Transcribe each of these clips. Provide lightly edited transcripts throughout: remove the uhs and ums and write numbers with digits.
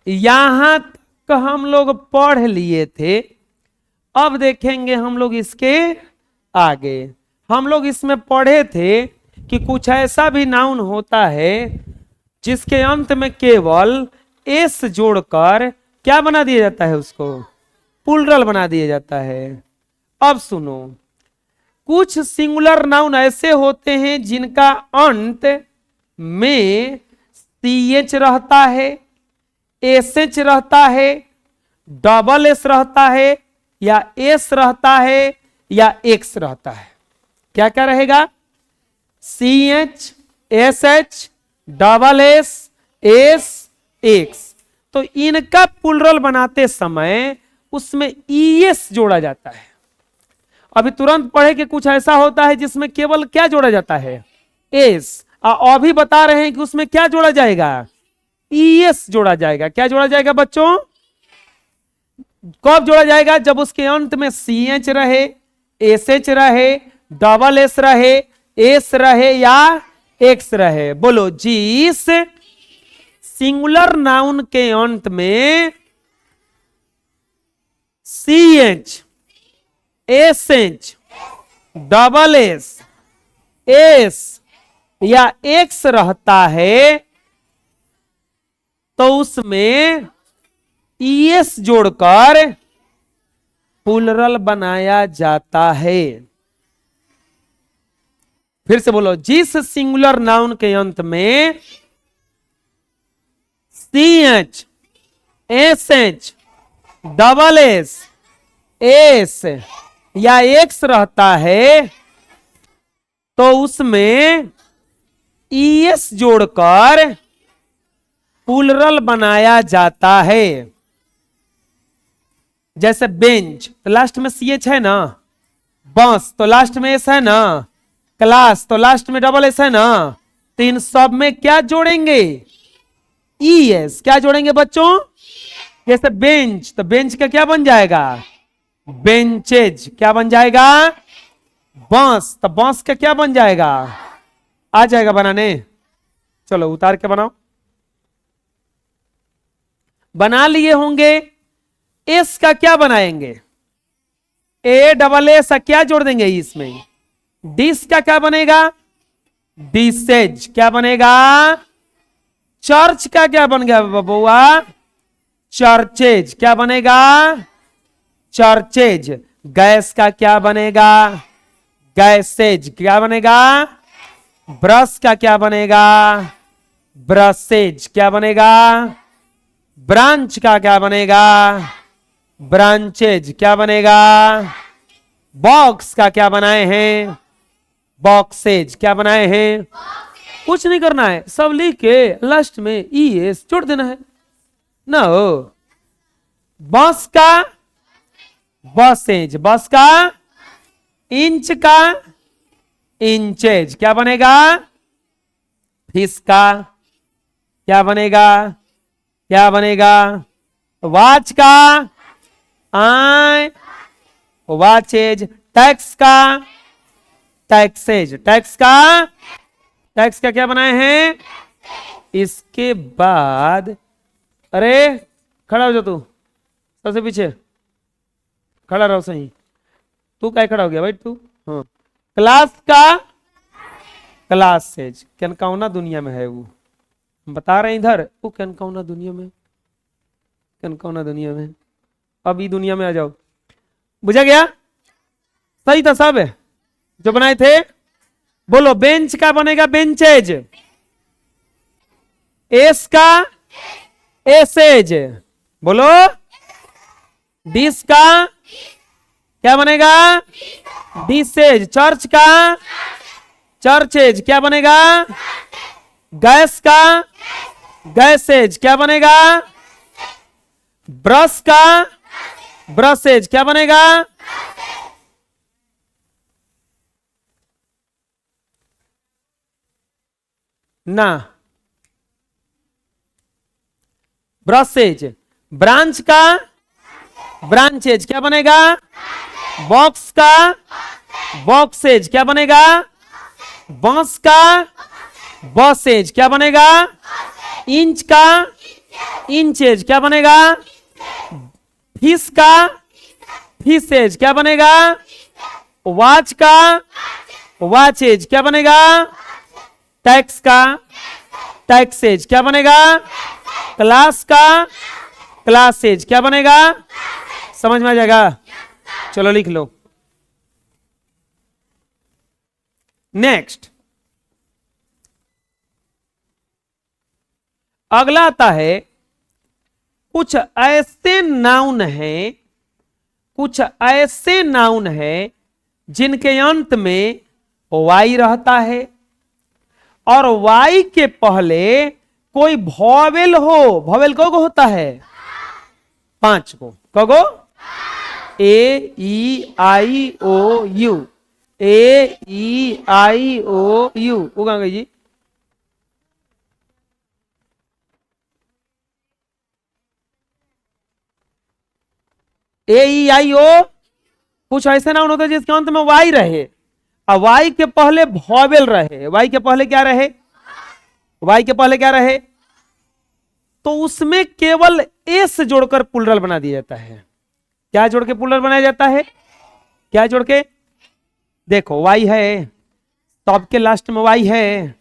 यहां तक हम लोग पढ़ लिए थे। अब देखेंगे हम लोग इसके आगे। हम लोग इसमें पढ़े थे कि कुछ ऐसा भी नाउन होता है जिसके अंत में केवल एस जोड़कर क्या बना दिया जाता है, उसको प्लूरल बना दिया जाता है। अब सुनो, कुछ सिंगुलर नाउन ऐसे होते हैं जिनका अंत में ch रहता है, sh रहता है, डबल एस रहता है, या एस रहता है, या एक्स रहता है। क्या क्या रहेगा? CH, SH, double S, S, x. तो इनका प्लूरल बनाते समय उसमें ES जोड़ा जाता है। अभी तुरंत पढ़े कि कुछ ऐसा होता है जिसमें केवल क्या जोड़ा जाता है? एस। अभी बता रहे हैं कि उसमें क्या जोड़ा जाएगा? ES जोड़ा जाएगा। क्या जोड़ा जाएगा बच्चों? कब जोड़ा जाएगा? जब उसके अंत में CH रहे, SH रहे, डबल एस रहे, एस रहे, या एक्स रहे। बोलो, जिस सिंगुलर नाउन के अंत में CH, SH, double S, S या एक्स रहता है तो उसमें ES जोड़कर प्लूरल बनाया जाता है। फिर से बोलो, जिस सिंगुलर नाउन के अंत में CH, SH, double S, S या एक्स रहता है तो उसमें ES जोड़कर प्लूरल बनाया जाता है। जैसे बेंच तो लास्ट में CH है ना, बस तो लास्ट में एस है ना, क्लास तो लास्ट में डबल एस है ना, तो इन सब में क्या जोड़ेंगे? ES। क्या जोड़ेंगे बच्चों? जैसे बेंच तो बेंच का क्या बन जाएगा? बेंचेज। क्या बन जाएगा? बांस तो बांस का क्या बन जाएगा? आ जाएगा बनाने। चलो उतार के बनाओ। बना लिए होंगे। एस का क्या बनाएंगे? ए डबल एस क्या जोड़ देंगे इसमें? डिस का क्या बनेगा? डिसेज। क्या बनेगा? चर्च का क्या बन गया बबुआ? चर्चेज। क्या बनेगा? चर्चेज। गैस का क्या बनेगा? गैसेज। क्या बनेगा? ब्रश का क्या बनेगा? ब्रशेज। क्या बनेगा? ब्रांच का क्या बनेगा? ब्रांचेज। क्या बनेगा? बॉक्स का क्या बनाए हैं? बॉक्सेज। क्या बनाए हैं? कुछ नहीं करना है, सब लिख के लास्ट में ES जोड़ देना है ना। हो बस का बसेज, बस का इंच का इंचेज। क्या बनेगा? फिश का क्या बनेगा? क्या बनेगा? वॉच का आई वॉचेज। टैक्स का टैक्सेज। टैक्स का टैक्स का क्या बनाए हैं? इसके बाद अरे खड़ा हो जा, तू सबसे पीछे खड़ा रहो। सही, तू क्या खड़ा हो गया भाई तू? हाँ, क्लास का क्लासेज। कनकौना दुनिया में है वो, हम बता रहे हैं इधर। वो कनकौना दुनिया में, कनकौना दुनिया में। अब ये दुनिया में आ जाओ। बुझा गया? सही था सब जो बनाए थे। बोलो, बेंच का बनेगा बेंचेज। एस का एसेज। बोलो, डिस का क्या बनेगा? डिसेज। चर्च का चर्चेज। क्या बनेगा? गैस का गैसेज। क्या बनेगा? ब्रश का ब्रशेज। क्या बनेगा? ना, ब्रशेज। ब्रांच का ब्रांचेज। क्या बनेगा? बॉक्स का बॉक्सेज। क्या बनेगा? बांस का बसेज। क्या बनेगा? इंच का इंचेज क्या बनेगा? फिश का फिशेज क्या बनेगा? वॉच का वॉचेज क्या बनेगा? टैक्स का टैक्सेज क्या बनेगा? क्लास का क्लासेज क्या बनेगा? समझ में आ जाएगा? चलो लिख लो। नेक्स्ट, अगला आता है, कुछ ऐसे नाउन हैं, कुछ ऐसे नाउन हैं जिनके अंत में वाई रहता है और वाई के पहले कोई वॉवेल हो। वॉवेल को होता है 5 को, कगो ए ई आई ओ you, A E I O you. उगा गई जी, ए ई आई ओ। कुछ ऐसे नाउन होते हैं जिसके अंत में वाई रहे और वाई के पहले वॉवेल रहे। वाई के पहले क्या रहे? वाई के पहले क्या रहे? तो उसमें केवल एस जोड़कर प्लुरल बना दिया जाता है। क्या जोड़ के प्लुरल बनाया जाता है? क्या जोड़ के? देखो वाई है, तब के लास्ट में वाई है,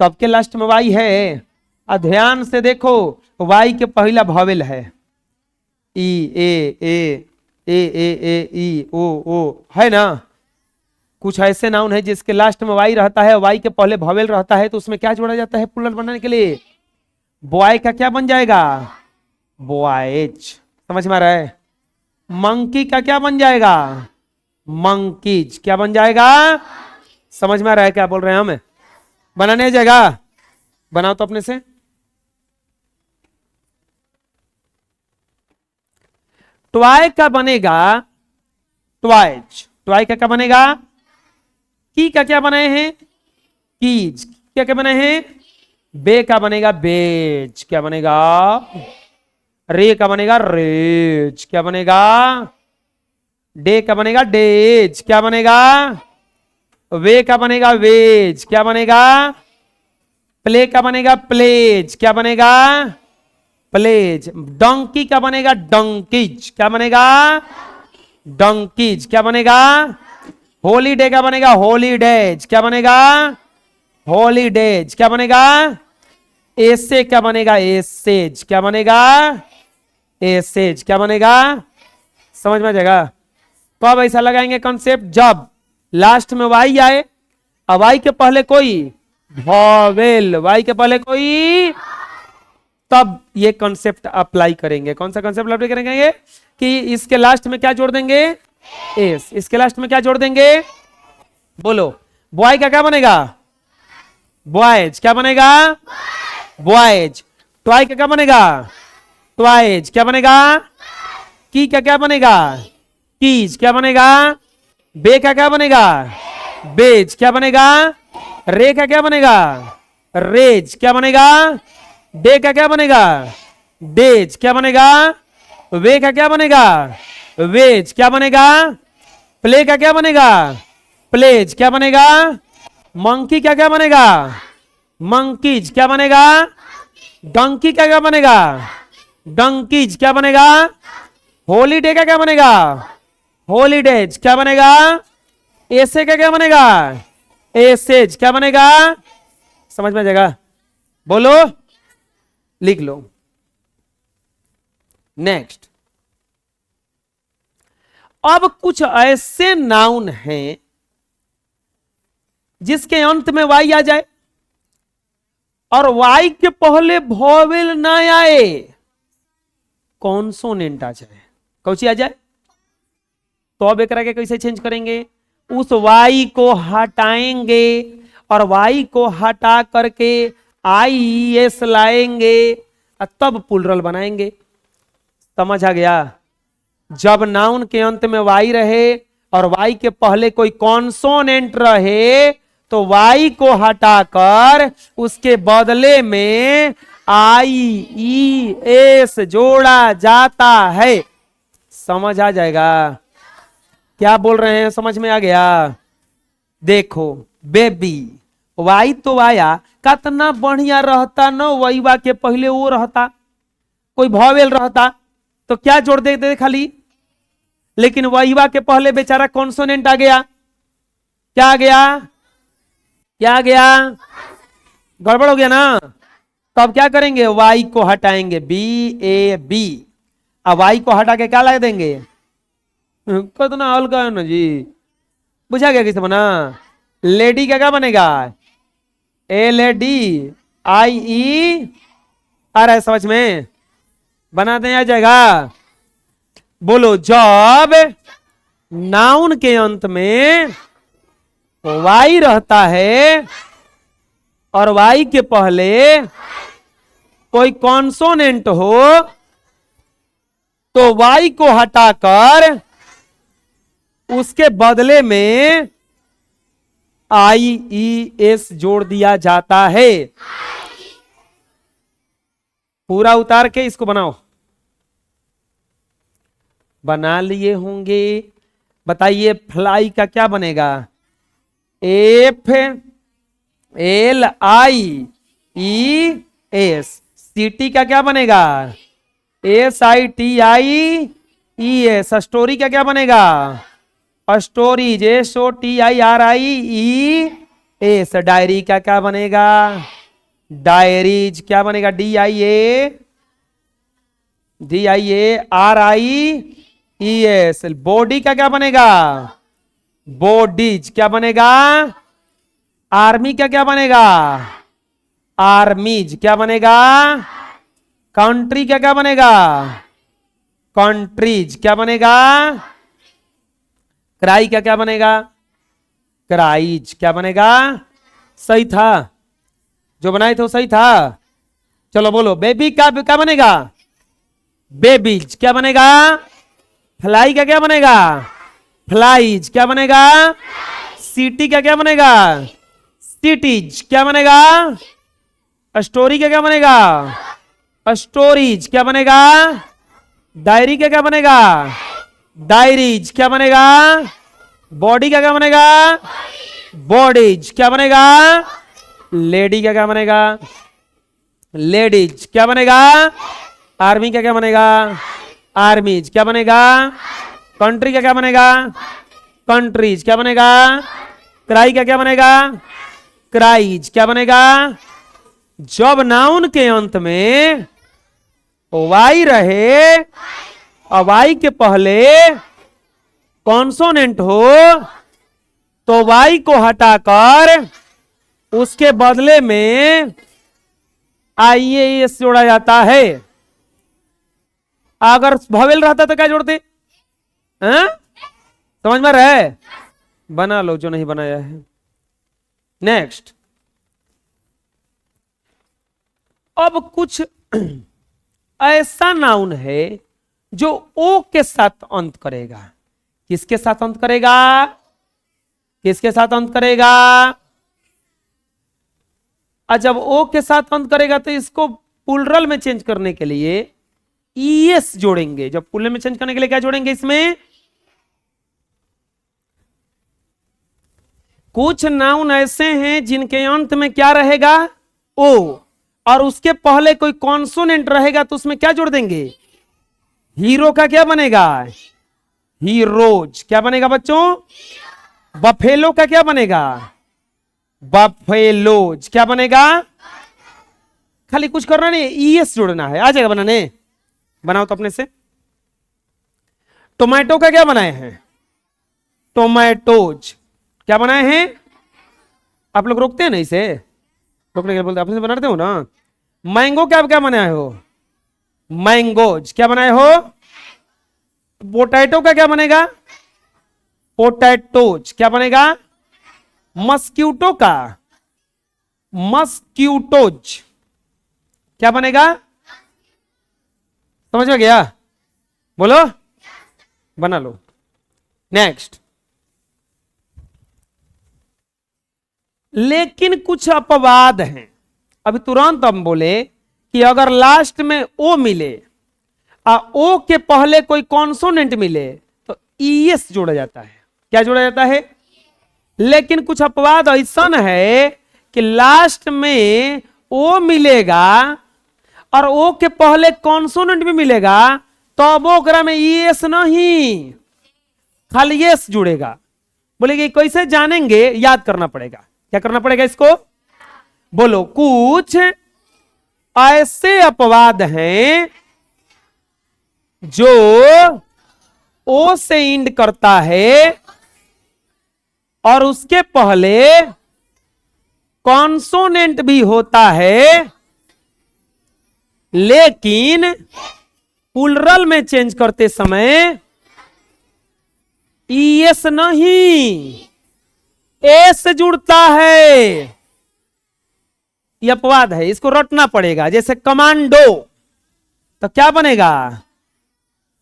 तब के लास्ट में वाई है, और ध्यान से देखो वाई के पहला वॉवेल है। ई ए ई ओ है ना। कुछ ऐसे नाउन है जिसके लास्ट में वाई रहता है, वाई के पहले वॉवेल रहता है, तो उसमें क्या जोड़ा जाता है प्लुरल बनाने के लिए? बॉय का क्या बन जाएगा? बॉयज। समझ में आ रहा है? मंकी का क्या बन जाएगा? मंकीज। क्या बन जाएगा? समझ में आ रहा है क्या बोल रहे हैं हम? बनाने जाएगा, बनाओ तो अपने से। ट्वाई का बनेगा ट्वाइज। ट्वाई का क्या बनेगा? की का क्या बनाए हैं? कीज। क्या क्या बनाए हैं? बे का बनेगा बेज। क्या बनेगा? रे का बनेगा रेज। क्या बनेगा? डे का बनेगा डेज। क्या बनेगा? वे का बनेगा वेज। क्या बनेगा? प्ले का बनेगा प्लेज। क्या बनेगा? प्लेज। डंकी का बनेगा डंकीज। क्या बनेगा? डंकीज। क्या बनेगा? हॉलीडे का बनेगा हॉलीडेज। क्या बनेगा? हॉलीडेज। क्या बनेगा? एसे क्या बनेगा? एसेज। क्या बनेगा? एसेज। क्या बनेगा? समझ में आ जाएगा? तो अब ऐसा लगाएंगे कॉन्सेप्ट, जब लास्ट में वाई आए और वाई के पहले कोई वॉवेल, वाई के पहले कोई, तब ये कॉन्सेप्ट अप्लाई करेंगे। कौन सा कॉन्सेप्ट अप्लाई करेंगे? कि इसके लास्ट में क्या जोड़ देंगे? एस। इसके लास्ट में क्या जोड़ देंगे? बोलो। बॉय का क्या बनेगा? बॉयज। क्या बनेगा? बॉयज। ट्वाई का क्या बनेगा? ट्वाइज। क्या बनेगा? की का क्या बनेगा? कीज। क्या बनेगा? बे का क्या बनेगा? बेज। क्या बनेगा? रे का क्या बनेगा? रेज। क्या बनेगा? डे का क्या बनेगा? डेज। क्या बनेगा? वे का क्या बनेगा? वेज। क्या बनेगा? प्ले का क्या बनेगा? प्लेज। क्या बनेगा? मंकी का क्या बनेगा? मंकीज। क्या बनेगा? डंकी का क्या बनेगा? डंकीज। क्या बनेगा? हॉलीडे का क्या बनेगा? हॉलीडेज। क्या बनेगा? एसे का क्या बनेगा? एसेज। क्या बनेगा? समझ में आ जाएगा? बोलो, लिख लो। नेक्स्ट, अब कुछ ऐसे नाउन हैं जिसके अंत में वाई आ जाए और वाई के पहले वॉवेल ना आए, कॉन्सोनेंट आ जाए, कौची आ जाए, तो अब एक के कैसे चेंज करेंगे? उस वाई को हटाएंगे और वाई को हटा करके आई एस लाएंगे और तब प्लुरल बनाएंगे। समझ आ गया? जब नाउन के अंत में वाई रहे और वाई के पहले कोई कॉन्सोनेंट रहे तो वाई को हटाकर उसके बदले में आई ई एस जोड़ा जाता है। समझ आ जाएगा? क्या बोल रहे हैं? समझ में आ गया? देखो बेबी, वाई तो आया, कितना बढ़िया रहता न वहीवा के पहले वो रहता, कोई वॉवेल रहता तो क्या जोड़ देते खाली, लेकिन वहीवा के पहले बेचारा कॉन्सोनेंट आ गया। क्या आ गया, क्या आ गया, गड़बड़ हो गया ना। तो अब क्या करेंगे, वाई को हटाएंगे, बी ए बी। अब वाई को हटा के क्या लगा देंगे, कितना हल्का है ना जी, बुझा गया किसे बना। लेडी का क्या बनेगा, एल ए डी आई ई, आ रहा है समझ में, बना दें आ जाएगा। बोलो, जब नाउन के अंत में वाई रहता है और वाई के पहले कोई कॉन्सोनेंट हो तो वाई को हटाकर उसके बदले में आई ई एस जोड़ दिया जाता है। पूरा उतार के इसको बनाओ, बना लिए होंगे। बताइए फ्लाई का क्या बनेगा, F L I E S. City का क्या बनेगा, S I T I E S. Story का क्या बनेगा, stories, S O T I R I E S. Diary का क्या बनेगा, डायरीज। क्या बनेगा, D I A R I E S. Body का क्या बनेगा, बॉडीज। क्या बनेगा, आर्मी का क्या बनेगा, आर्मीज। क्या बनेगा, कंट्री का क्या बनेगा, कंट्रीज। क्या बनेगा, क्राई का क्या बनेगा, क्राइज। क्या बनेगा, सही था, जो बनाए थे वो सही था। चलो बोलो, बेबी का क्या बनेगा, बेबीज। क्या बनेगा, फ्लाई का क्या बनेगा, फ्लाइज। क्या बनेगा, सिटी का क्या बनेगा, सिटीज। क्या बनेगा, स्टोरी का क्या बनेगा, स्टोरीज। क्या बनेगा, डायरी का क्या बनेगा, डायरीज। क्या बनेगा, बॉडी का क्या बनेगा, बॉडीज। क्या बनेगा, लेडी का क्या बनेगा, लेडीज। क्या बनेगा, आर्मी का क्या बनेगा, आर्मीज। क्या बनेगा, कंट्री का क्या बनेगा, कंट्रीज। क्या बनेगा, क्राई का क्या बनेगा, क्राइज। क्या बनेगा, जब नाउन के अंत में वाई रहे और वाई के पहले कॉन्सोनेंट हो तो वाई को हटाकर उसके बदले में आईएएस जोड़ा जाता है। अगर वॉवेल रहता तो क्या जोड़ते, समझ में रहे, बना लो जो नहीं बनाया है। नेक्स्ट, अब कुछ ऐसा नाउन है जो ओ के साथ अंत करेगा। किसके साथ अंत करेगा, किसके साथ अंत करेगा, और जब ओ के साथ अंत करेगा तो इसको प्लुरल में चेंज करने के लिए ईएस जोड़ेंगे। जब प्लुरल में चेंज करने के लिए क्या जोड़ेंगे, इसमें कुछ नाउन ऐसे हैं जिनके अंत में क्या रहेगा, ओ, और उसके पहले कोई कॉन्सोनेंट रहेगा तो उसमें क्या जोड़ देंगे, हीरो का क्या बनेगा, हीरोज। क्या बनेगा बच्चों, बफेलो का क्या बनेगा, बफेलोज। क्या बनेगा, खाली कुछ करना नहीं, ईएस जोड़ना है, आ जाएगा बनाने। बनाओ तो अपने से। टोमेटो का क्या बनाए हैं, टोमेटोज। क्या बनाए हैं, आप लोग रोकते हैं ना इसे, रोकने के लिए बोलते अपने से बनाते हो ना। मैंगो क्या क्या बनाए हो, मैंगोज। क्या बनाए हो, पोटैटो का क्या बनेगा, पोटैटोज। क्या बनेगा, मस्क्यूटो का, मस्क्यूटोज। क्या बनेगा, समझ में गया, बोलो, बना लो। नेक्स्ट, लेकिन कुछ अपवाद हैं। अभी तुरंत हम बोले कि अगर लास्ट में ओ मिले और ओ के पहले कोई कॉन्सोनेंट मिले तो ईएस जोड़ा जाता है। क्या जोड़ा जाता है, लेकिन कुछ अपवाद ऐसा है कि लास्ट में ओ मिलेगा और ओ के पहले कॉन्सोनेंट भी मिलेगा तो अब ओकरा में ईएस नहीं खाली एस जुड़ेगा। बोलेगे कैसे जानेंगे, याद करना पड़ेगा। क्या करना पड़ेगा इसको, बोलो। कुछ ऐसे अपवाद हैं जो ओ से इंड करता है और उसके पहले कॉन्सोनेंट भी होता है, लेकिन प्लुरल में चेंज करते समय ईएस नहीं एस जुड़ता है। यह अपवाद है, इसको रटना पड़ेगा। जैसे कमांडो तो क्या बनेगा,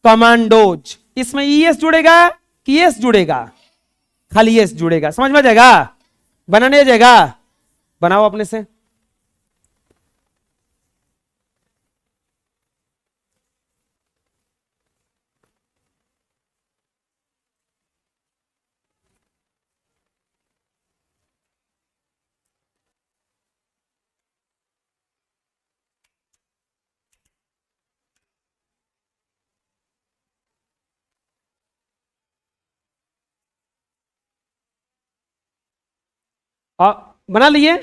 कमांडोज। इसमें ईएस जुड़ेगा कि एस जुड़ेगा, खाली एस जुड़ेगा। समझ में आ जाएगा, बनाने आ जाएगा, बनाओ अपने से। बना लिए।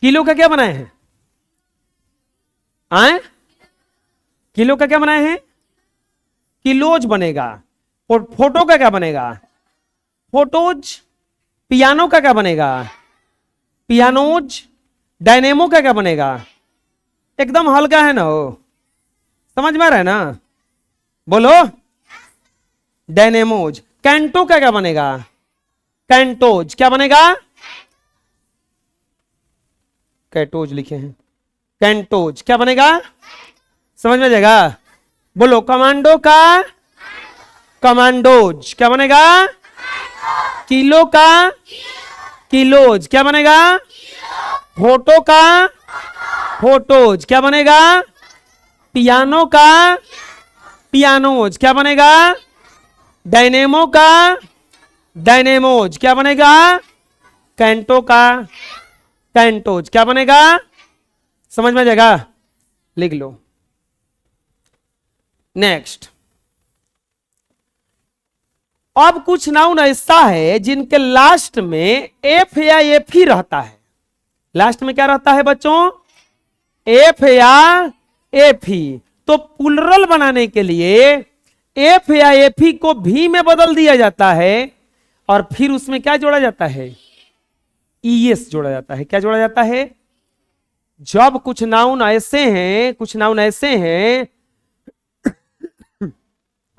किलो का क्या बनाए हैं, आए किलो का क्या बनाए हैं, किलोज बनेगा। फोटो का क्या बनेगा, फोटोज। पियानो का क्या बनेगा, पियानोज। डायनेमो का क्या बनेगा, एकदम हल्का है ना हो, समझ में आ रहा है ना, बोलो डायनेमोज। कैंटो का क्या बनेगा, कैंटोज। क्या बनेगा, कैटोज लिखे हैं, कैंटोज। क्या बनेगा, समझ में आ जाएगा, बोलो। कमांडो का कमांडोज। क्या बनेगा, किलो का किलोज। क्या बनेगा, फोटो का फोटोज। क्या बनेगा, पियानो का पियानोज। क्या बनेगा, डायनेमो का डायनेमोज। क्या बनेगा, कैंटो का कैंटोज। क्या बनेगा, समझ में आ जाएगा, लिख लो। नेक्स्ट, अब कुछ नाउन ऐसा है जिनके लास्ट में एफ या एफ ही रहता है। लास्ट में क्या रहता है बच्चों, एफ या एफ ही। तो प्लुरल बनाने के लिए एफ या एफ ही को भी में बदल दिया जाता है और फिर उसमें क्या जोड़ा जाता है, ईएस जोड़ा जाता है। क्या जोड़ा जाता है, जब कुछ नाउन ऐसे हैं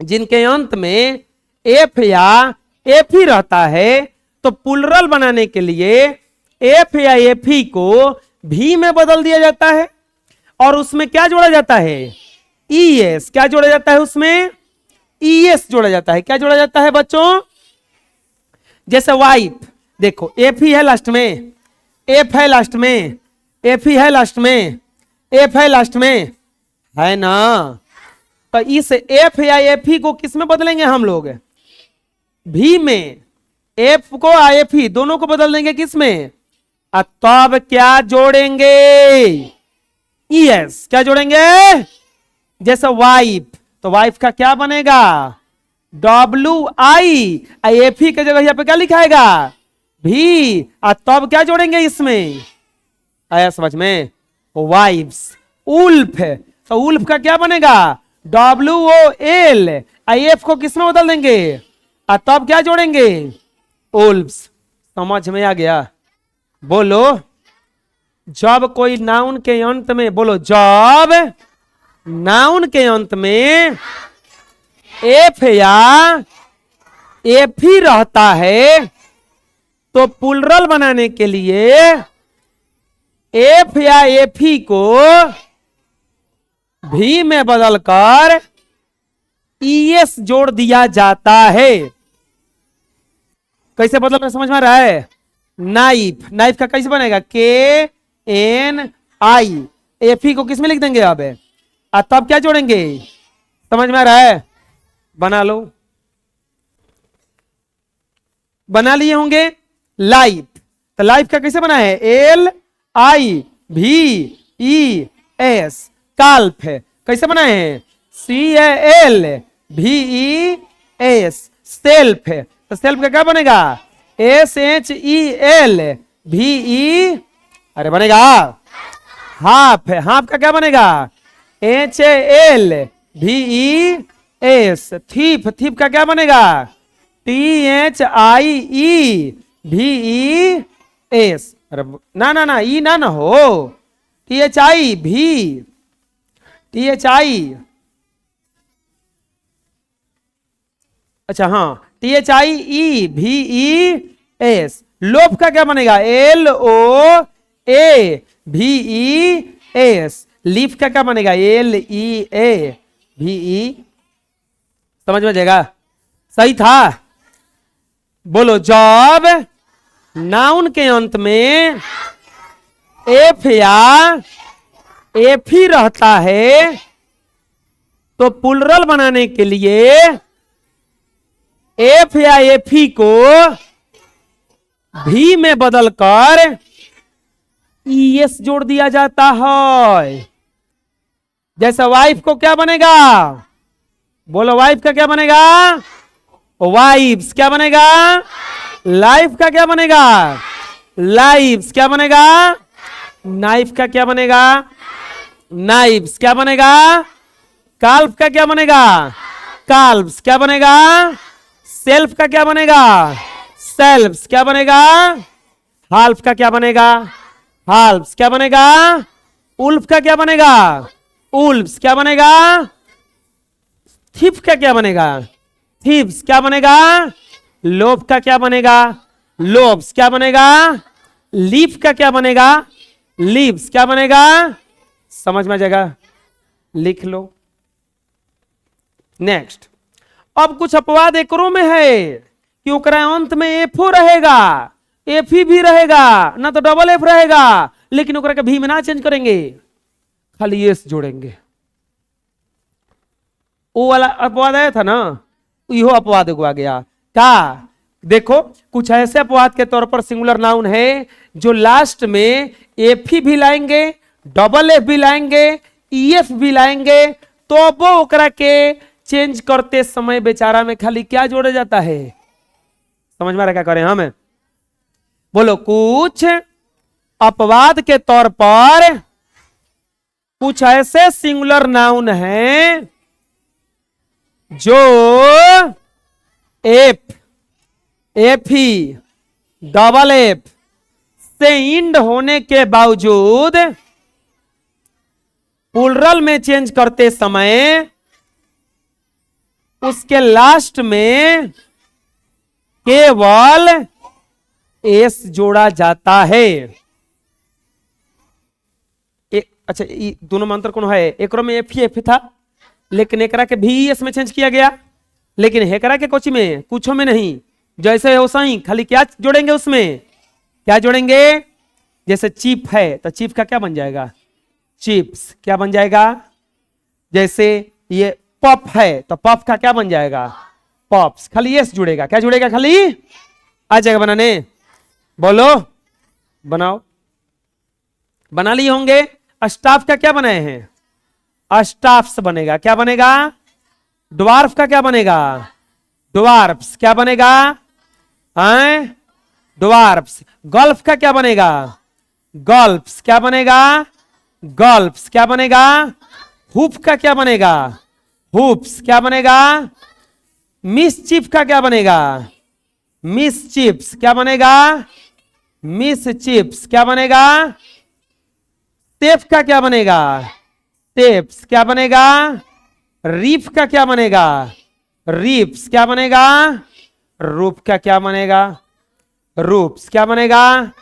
जिनके अंत में एफ या एफ ही रहता है, तो प्लुरल बनाने के लिए एफ या एफ ही को भी में बदल दिया जाता है और उसमें क्या जोड़ा जाता है, ईएस। क्या जोड़ा जाता है उसमें, ईएस जोड़ा जाता है। क्या जोड़ा जाता है बच्चों, जैसे वाइफ, देखो एफ ही है लास्ट में, एफ है लास्ट में, एफ ही है लास्ट में, एफ है लास्ट में, है ना। तो इस एफ या एफ ही को किस में बदलेंगे हम लोग, भी में। एफ को एफ ही दोनों को बदल देंगे किस में, तब क्या जोड़ेंगे, ईएस। क्या जोड़ेंगे, जैसे वाइफ, तो वाइफ का क्या बनेगा, WI। एफ ही की जगह यहाँ पे क्या लिखाएगा, भी। तब क्या जोड़ेंगे इसमें, आया समझ में, वाइफ्स। उल्फ, तो उल्फ का क्या बनेगा, WOL। एफ को किस में बदल देंगे, तब क्या जोड़ेंगे, उल्फ्स। समझ में आ गया, बोलो। जब कोई नाउन के अंत में, बोलो, जब नाउन के अंत में एफ या एफ ही रहता है तो प्लुरल बनाने के लिए एफ या एफ ही को भी में बदलकर ईएस जोड़ दिया जाता है। कैसे बदल रहा, समझ में आ रहा है। नाइफ, नाइफ का कैसे बनेगा, KNI। एफ ही को किस में लिख देंगे अब, तब क्या जोड़ेंगे, समझ में आ रहा है, बना लो। बना लिए होंगे। लाइफ, तो लाइफ का कैसे बना है, LIVES। काल्फ है, कैसे बनाए हैं? CALVES, सेल्फ है, तो सेल्फ का क्या बनेगा? SHELVE, अरे बनेगा हाफ है, हाफ का क्या बनेगा? HALVES, थीफ, थीफ का क्या बनेगा? THIEVES, अरे ना ना ना, ई ना ना हो, THI, अच्छा हाँ, THIEVES, लोफ का क्या बनेगा? LOAVES, लीफ का क्या बनेगा? LEAVE, समझ में जाएगा? सही था? बोलो, जब नाउन के अंत में एफ या एफ ही रहता है तो प्लुरल बनाने के लिए एफ या एफ ही को भी में बदलकर ईएस जोड़ दिया जाता है। जैसे वाइफ को क्या बनेगा? बोलो, वाइफ का क्या बनेगा? वाइफ्स, क्या बनेगा? लाइफ का क्या बनेगा? लाइव्स, क्या बनेगा? नाइफ का क्या बनेगा? नाइव्स, क्या बनेगा? काल्फ का क्या बनेगा? काल्व्स, क्या बनेगा? सेल्फ का क्या बनेगा? सेल्फ्स, क्या बनेगा? हाल्फ का क्या बनेगा? हाल्फ्स, क्या बनेगा? उल्फ का क्या बनेगा? उल्फ्स, क्या बनेगा? थीफ का क्या बनेगा? थीव्स, क्या बनेगा? लोभ का क्या बनेगा? लोब्स, क्या बनेगा? लीफ का क्या बनेगा? लीव्स, क्या बनेगा? समझ में आ जाएगा? लिख लो। नेक्स्ट, अब कुछ अपवाद एकरों में है कि ओकरा अंत में एफो रहेगा, एफ ही भी रहेगा, ना तो डबल एफ रहेगा, लेकिन ओकरा के भी में ना चेंज करेंगे, खाली एस जोड़ेंगे। वो वाला अपवाद आया था ना, इहो अपवाद एगो आ गया। क्या? देखो, कुछ ऐसे अपवाद के तौर पर सिंगुलर नाउन है जो लास्ट में एफ ही भी लाएंगे, डबल एफ भी लाएंगे, ईएफ भी लाएंगे, तो वो ओकरा के चेंज करते समय बेचारा में खाली क्या जोड़ा जाता है? समझ में आ रहा क्या करें हम? बोलो, कुछ अपवाद के तौर पर कुछ ऐसे सिंगुलर नाउन हैं जो एफ, एफ ही, डबल एफ से इंड होने के बावजूद प्लुरल में चेंज करते समय उसके लास्ट में केवल एस जोड़ा जाता है। अच्छा, दोनों में अंतर कौन है? एक में एफ ही एफ था, लेकिन एकरा के भी एस में चेंज किया गया, लेकिन हेकरा के कोची में कुछों में नहीं, जैसे हो सही, खाली क्या जोड़ेंगे? उसमें क्या जोड़ेंगे? जैसे चीप है तो चीप का क्या बन जाएगा? चिप्स, क्या बन जाएगा? जैसे ये पफ है तो पफ का क्या बन जाएगा? पॉप्स, खाली यस जुड़ेगा। क्या जुड़ेगा? खाली आ जाएगा बनाने। बोलो, बनाओ। बना लिए होंगे। स्टाफ का क्या बनाए हैं? स्टाफ्स बनेगा। क्या बनेगा? ड्वार्फ का क्या बनेगा? ड्वार्फ्स। क्या बनेगा? ड्वार्फ्स। गल्फ का क्या बनेगा? गल्फ्स। क्या बनेगा? गल्फ्स। क्या बनेगा? हुप का क्या बनेगा? हुप्स। क्या बनेगा? मिसचिफ का क्या बनेगा? मिसचिफ्स। क्या बनेगा? मिसचिफ्स। क्या बनेगा? टेफ का क्या बनेगा? टेप्स। क्या बनेगा? रीफ का क्या बनेगा? रीफ्स। क्या बनेगा? रूफ का क्या बनेगा? रूफ्स। क्या बनेगा?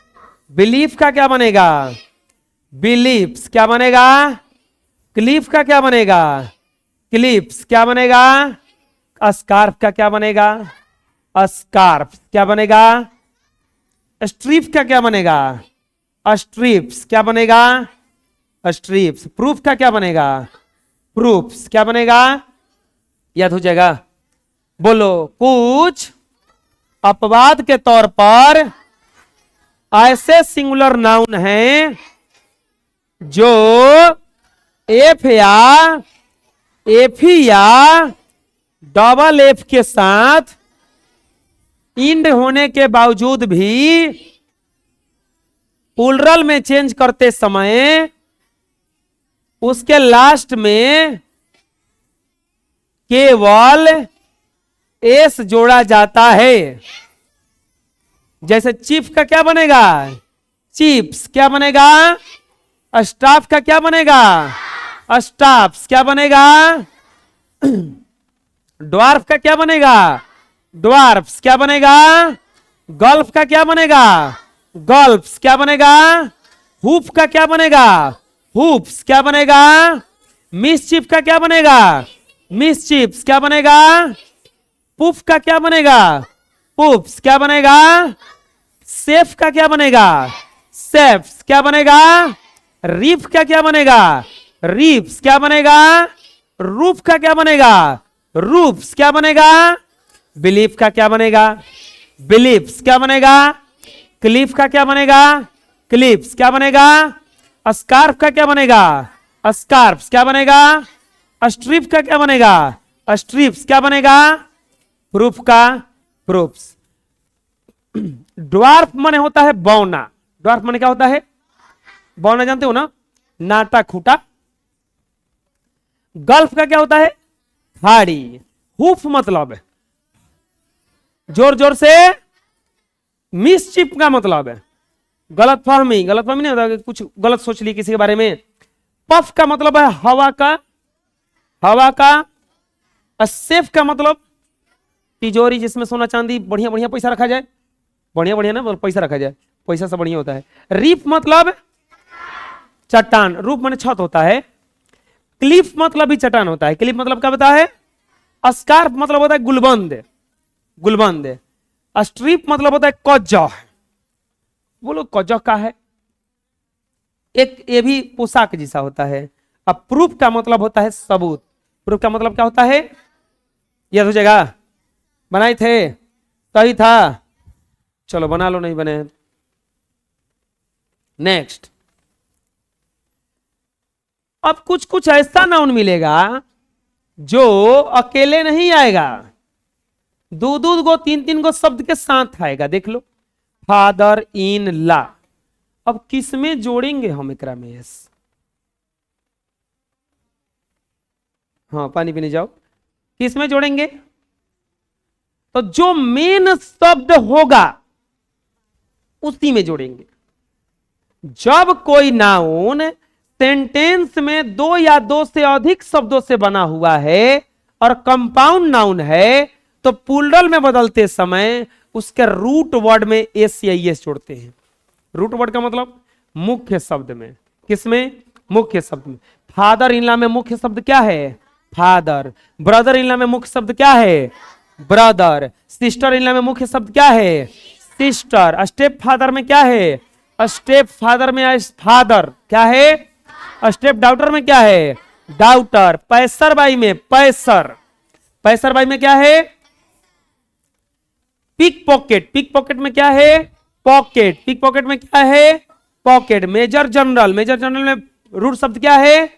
बिलीफ का क्या बनेगा? बिलीफ्स। क्या बनेगा? क्लीफ का क्या बनेगा? क्लिप्स। क्या बनेगा? स्कार्फ का क्या बनेगा? स्कार्फ। क्या बनेगा? स्ट्रीप का क्या बनेगा? स्ट्रीप्स। क्या बनेगा? स्ट्रीप्स। प्रूफ का क्या बनेगा? प्रूफ्स। क्या बनेगा? याद हो जाएगा। बोलो, कुछ अपवाद के तौर पर ऐसे सिंगुलर नाउन हैं जो एफ या डबल एफ के साथ इंड होने के बावजूद भी प्लूरल में चेंज करते समय उसके लास्ट में केवल एस जोड़ा जाता है। जैसे चीफ का क्या बनेगा? चीप्स। क्या बनेगा? स्टाफ का क्या बनेगा? स्टाफ्स। क्या बनेगा? ड्वार्फ का क्या बनेगा? ड्वार्फ्स। क्या बनेगा? गल्फ का क्या बनेगा? गल्फ्स। क्या बनेगा? हुप का क्या बनेगा? हुप्स। क्या बनेगा? मिसचिफ का क्या बनेगा? मिसचिफ्स। क्या बनेगा? पुफ का क्या बनेगा? पुफ्स। क्या बनेगा? सेफ का क्या बनेगा? सेफ्स। क्या बनेगा? रीफ का क्या बनेगा? रीफ्स। क्या बनेगा? रूफ का क्या बनेगा? रूफ्स। क्या बनेगा? बिलीफ का क्या बनेगा? बिलीफ्स। क्या बनेगा? क्लिफ का क्या बनेगा? क्लिप्स। क्या बनेगा? स्कार्फ का क्या बनेगा? स्कार्फ्स। क्या बनेगा? स्ट्रिप का क्या बनेगा? स्ट्रिप्स। क्या बनेगा? प्रूफ का प्रूफ्स। ड्वार्फ माने होता है बौना। ड्वार्फ माने क्या होता है? बौना जानते हो ना? नाटा खूटा। गल्फ का क्या होता है? खाड़ी। हुफ मतलब जोर जोर से। मिसचिप का मतलब है गलत फहमी। गलत फहमी नहीं होता कि कुछ गलत सोच ली किसी के बारे में। पफ का मतलब है हवा का। हवा का। सेफ का मतलब तिजोरी जिसमें सोना चांदी बढ़िया बढ़िया पैसा रखा जाए। बढ़िया बढ़िया ना पैसा रखा जाए, पैसा से बढ़िया होता है। रीफ मतलब चट्टान। रूफ माने छत होता है। क्लिफ मतलब भी चट्टान होता है। क्लिफ मतलब क्या बता है? स्कार्फ मतलब होता है गुलबंद। गुलबंद। स्ट्रिप मतलब होता है कौजह। बोलो कौजह का है? एक ये भी पोशाक जैसा होता है। अब प्रूफ का मतलब होता है सबूत। प्रूफ का मतलब क्या होता है? याद हो जाएगा? बनाए थे? सही था? चलो बना लो, नहीं बने। नेक्स्ट। अब कुछ कुछ ऐसा नाउन मिलेगा जो अकेले नहीं आएगा, दो दो गो तीन तीन गो शब्द के साथ आएगा। देख लो, फादर इन ला। अब किसमें जोड़ेंगे हम एकरा में? हाँ पानी पीने जाओ। किसमें जोड़ेंगे? तो जो मेन शब्द होगा उसी में जोड़ेंगे। जब कोई नाउन सेंटेंस में दो या दो से अधिक शब्दों से बना हुआ है और कंपाउंड नाउन है, तो प्लूरल में बदलते समय उसके रूट वर्ड में एस या एस जोड़ते हैं। रूट वर्ड का मतलब मुख्य शब्द में। किसमें? मुख्य शब्द में। फादर इन लॉ में मुख्य शब्द क्या है? फादर। ब्रदर इन लॉ में मुख्य शब्द क्या है? ब्रदर। सिस्टर इन लॉ में मुख्य शब्द क्या है? सिस्टर। स्टेप फादर में क्या है? स्टेप फादर में फादर क्या है? स्टेप डाउटर में क्या है? डाउटर। पैसर बाई में पैसर। पैसर बाई में क्या है? Pick pocket. पिक पॉकेट में क्या है? पॉकेट। पिक पॉकेट में क्या है? Pocket. Major general. Major general में रूट शब्द क्या है?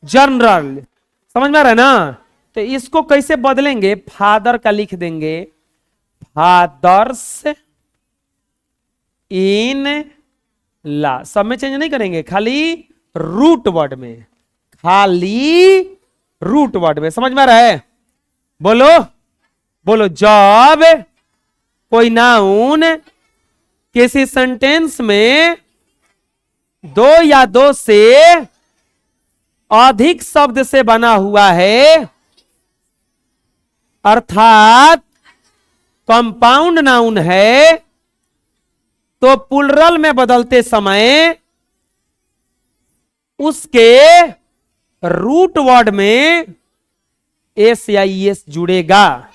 जनरल। समझ में आ रहा है ना? तो इसको कैसे बदलेंगे? फादर का लिख देंगे फादर्स इन ला। सब में चेंज नहीं करेंगे, खाली रूट वर्ड में। खाली रूट वर्ड में। समझ में आ रहा है? बोलो बोलो। जब कोई नाउन किसी सेंटेंस में दो या दो से अधिक शब्द से बना हुआ है, अर्थात कंपाउंड नाउन है, तो प्लूरल में बदलते समय उसके रूट वर्ड में एस या एस जुड़ेगा।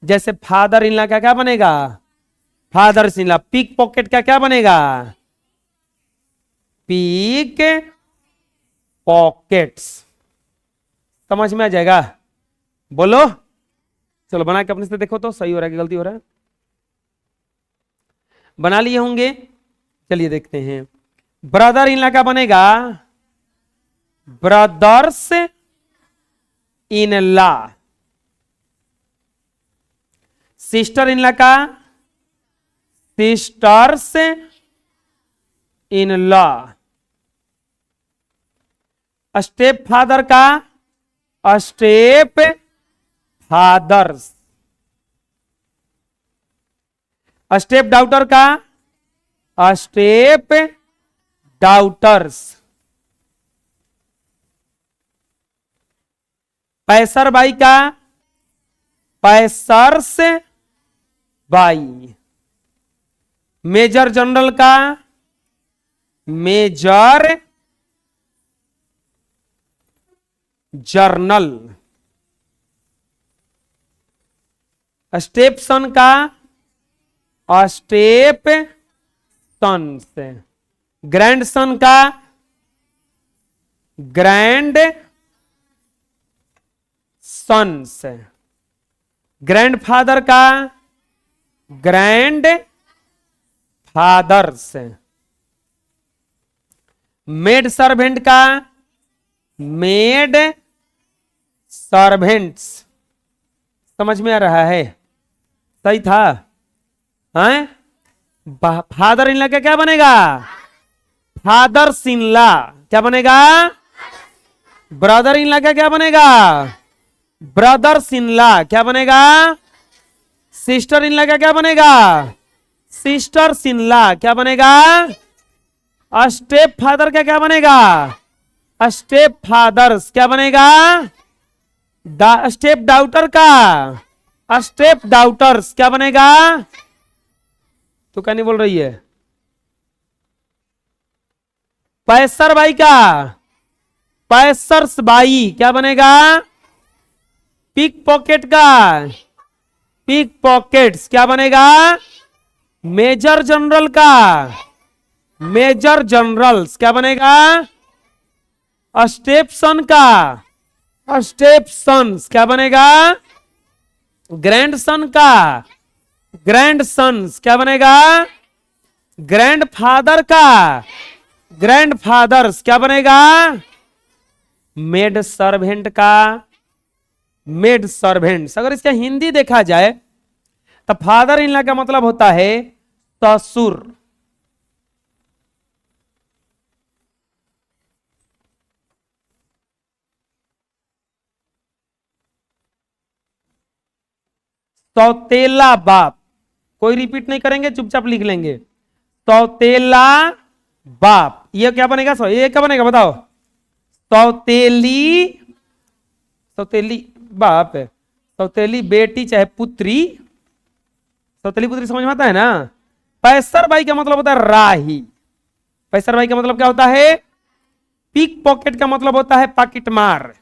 जैसे फादर इन लॉ का क्या बनेगा? Fathers in law. Pick pocket का क्या बनेगा? Pick pockets. समझ में आ जाएगा? बोलो। चलो बना के अपने से देखो तो सही हो रहा है कि गलती हो रहा है। बना लिए होंगे। चलिए देखते हैं। ब्रदर इन लॉ का बनेगा brothers in law, sister in law का sisters in law, step father का स्टेप फादर्स, स्टेप डाउटर का स्टेप डाउटर्स, पैसर बाई का पैसर्स बाई, मेजर जनरल का मेजर जर्नल, स्टेप सन का स्टेप सन्स, ग्रैंड सन का grand sons, grand father का grand fathers, maid servant का maid servants. समझ में आ रहा है? सही था? हैं? फादर इन लॉ का क्या बनेगा? Fathers in law. क्या बनेगा? ब्रदर इन लॉ का क्या बनेगा? Brothers in law. क्या बनेगा? सिस्टर इन लॉ का क्या बनेगा? Sisters in law. क्या बनेगा? स्टेप फादर का क्या बनेगा? Step fathers. क्या बनेगा? स्टेप डाउटर का स्टेप डाउटर्स। क्या बनेगा? तो क्या नहीं बोल रही है? पैसर बाई का पैसर्स बाई। क्या बनेगा? पिक पॉकेट का पिक पॉकेट्स। क्या बनेगा? मेजर जनरल का मेजर जनरल्स। क्या बनेगा? स्टेप सन का स्टेप सन्स। क्या बनेगा? ग्रैंड सन का ग्रैंड सन्स। क्या बनेगा? ग्रैंड फादर का ग्रैंड फादर्स। क्या बनेगा? मेड सर्वेंट का मेड सर्वेंट्स। अगर इसका हिंदी देखा जाए तो फादर इन लॉ का मतलब होता है ससुर। सौतेला बाप। कोई रिपीट नहीं करेंगे, चुपचाप लिख लेंगे। सौतेला बाप। ये क्या बनेगा? ये क्या बनेगा बताओ? सौतेली सौतेली बाप है। सौतेली बेटी चाहे पुत्री। सौतेली पुत्री समझ में आता है ना? पैसर भाई का मतलब होता है राही। पैसर भाई का मतलब क्या होता है? पिक पॉकेट का मतलब होता है पॉकेट मार।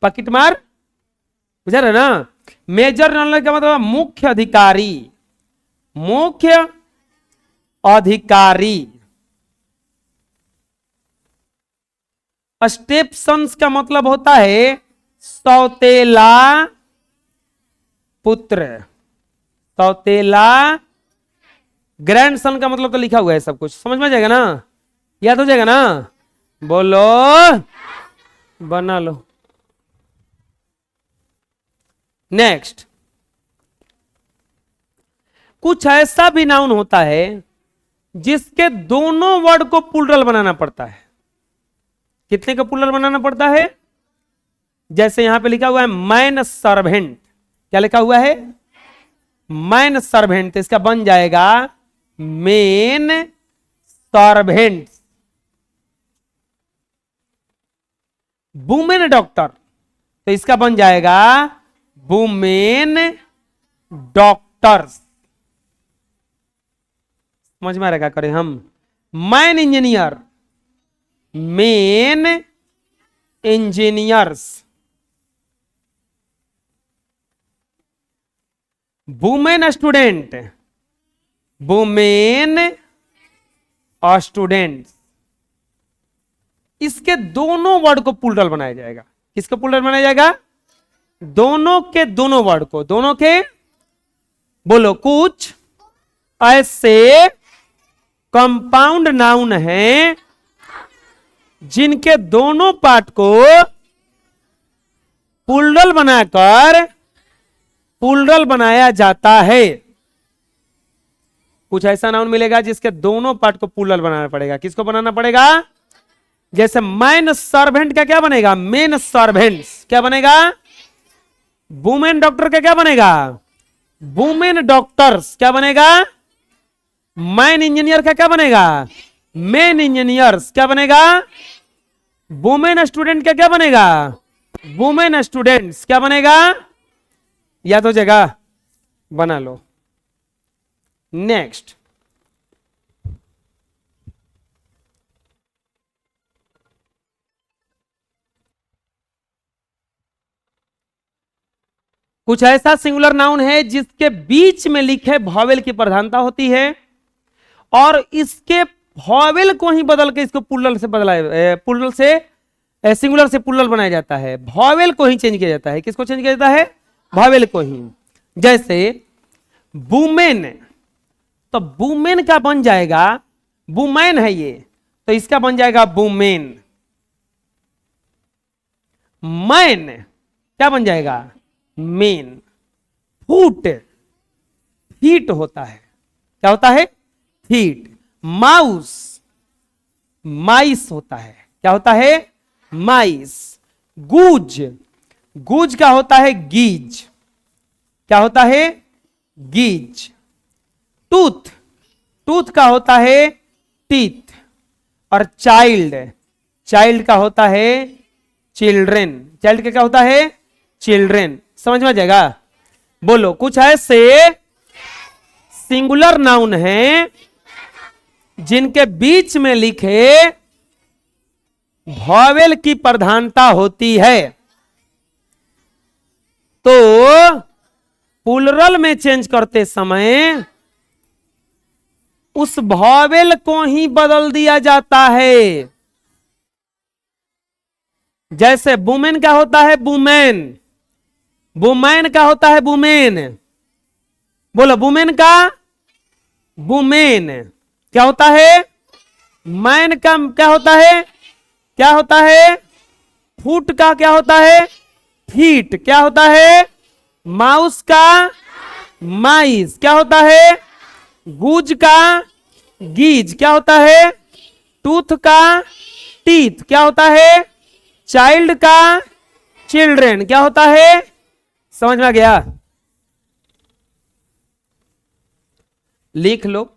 पॉकेट मार बुझा रहे ना? मेजर जनरल का मतलब मुख्य अधिकारी। मुख्य अधिकारी। स्टेप सन्स का मतलब होता है सौतेला पुत्र। सौतेला। ग्रैंड सन का मतलब तो लिखा हुआ है, सब कुछ समझ में आ जाएगा ना? याद हो जाएगा ना? बोलो, बना लो। नेक्स्ट, कुछ ऐसा भी नाउन होता है जिसके दोनों वर्ड को प्लूरल बनाना पड़ता है। कितने का प्लूरल बनाना पड़ता है? जैसे यहां पे लिखा हुआ है मैन सर्वेंट। क्या लिखा हुआ है? Man servant. इसका बन जाएगा मेन सर्वेंट। वुमेन डॉक्टर, तो इसका बन जाएगा वुमेन डॉक्टर्स। समझ में आ रहा? क्या करें हम? Man engineer, main engineers. Women student, women students. इसके दोनों वर्ड को प्लूरल बनाया जाएगा। किसको प्लूरल बनाया जाएगा? दोनों के दोनों वर्ड को। दोनों के, बोलो, कुछ ऐसे कंपाउंड नाउन हैं जिनके दोनों पार्ट को प्लूरल बनाकर प्लूरल बनाया जाता है। कुछ ऐसा नाउन मिलेगा जिसके दोनों पार्ट को प्लूरल बनाना पड़ेगा। किसको बनाना पड़ेगा? जैसे मैन सर्वेंट का क्या बनेगा? Main servants. क्या बनेगा? वुमेन डॉक्टर का क्या बनेगा? Women doctors. क्या बनेगा? मैन इंजीनियर का क्या बनेगा? Main engineers. क्या बनेगा? वुमेन स्टूडेंट का क्या बनेगा? Women students. क्या बनेगा? या तो जगह बना लो। नेक्स्ट, कुछ ऐसा सिंगुलर नाउन है जिसके बीच में लिखे वॉवेल की प्रधानता होती है और इसके वॉवेल को ही बदल के इसको प्लूरल से प्लूरल से सिंगुलर से प्लूरल बनाया जाता है। वॉवेल को ही चेंज किया जाता है। किसको चेंज किया जाता है? वॉवेल को ही। जैसे वुमेन, तो वुमेन का बन जाएगा, वुमेन है ये, तो इसका बन जाएगा वुमेन। मैन क्या बन जाएगा? मेन। फूट, फीट होता है। क्या होता है? फीट। माउस, माइस होता है। क्या होता है? माइस। गूज, गूज का होता है गीज। क्या होता है? गीज। टूथ, टूथ का होता है टीथ। और चाइल्ड, चाइल्ड का होता है चिल्ड्रेन। चाइल्ड का क्या होता है? चिल्ड्रेन। समझ में आ जाएगा? बोलो, कुछ ऐसे सिंगुलर नाउन हैं जिनके बीच में लिखे वॉवेल की प्रधानता होती है, तो प्लूरल में चेंज करते समय उस वॉवेल को ही बदल दिया जाता है। जैसे वुमेन का होता है वुमेन, वुमेन का होता है वुमेन। बोलो, वुमेन का वुमेन। क्या होता है? मैन का क्या होता है? क्या होता है? फुट का क्या होता है? फीट। क्या होता है? माउस का माइस। क्या होता है? गूज का गीज। क्या होता है? टूथ का टीथ। क्या होता है? चाइल्ड का चिल्ड्रेन। क्या होता है? समझ में आ गया? लिख लो।